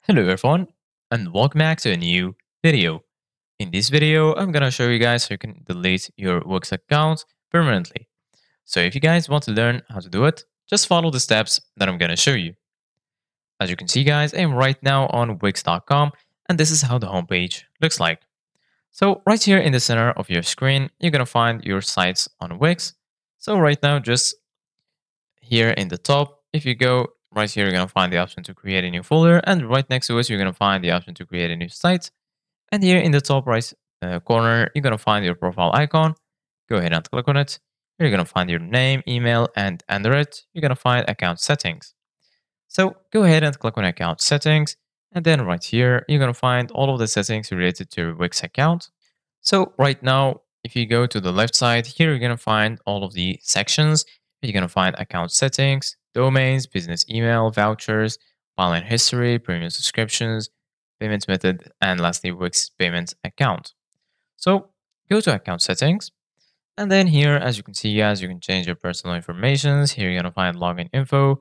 Hello everyone and welcome back to a new video. In this video, I'm gonna show you guys how you can delete your Wix account permanently. So if you guys want to learn how to do it, just follow the steps that I'm gonna show you. As you can see guys, I'm right now on Wix.com and this is how the homepage looks like. So right here in the center of your screen, you're gonna find your sites on Wix. So right now, just here in the top, if you go right here, you're going to find the option to create a new folder. And right next to it, you're going to find the option to create a new site. And here in the top right corner, you're going to find your profile icon. Go ahead and click on it. You're going to find your name, email, and under it, you're going to find account settings. So go ahead and click on account settings. And then right here, you're going to find all of the settings related to your Wix account. So right now, if you go to the left side, here you're going to find all of the sections. You're going to find account settings, domains, business email, vouchers, online history, premium subscriptions, payment method, and lastly, Wix payment account. So go to account settings. And then here, as you can see, guys, you can change your personal information. Here you're going to find login info,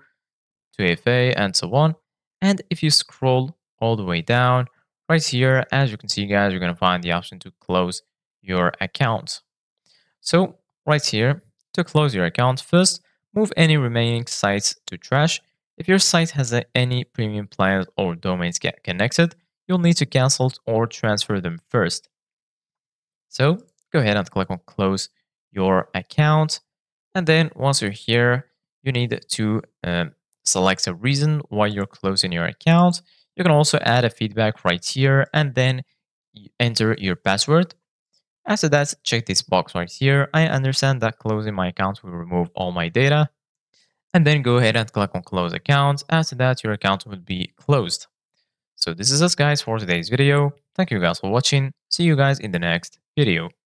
2FA, and so on. And if you scroll all the way down, right here, as you can see, guys, you're going to find the option to close your account. So right here, to close your account, first, move any remaining sites to trash. If your site has any premium plans or domains get connected, you'll need to cancel or transfer them first. So go ahead and click on close your account. And then once you're here, you need to select a reason why you're closing your account. You can also add a feedback right here and then enter your password. After that, check this box right here. I understand that closing my account will remove all my data. And then go ahead and click on close account. After that, your account will be closed. So this is us guys for today's video. Thank you guys for watching. See you guys in the next video.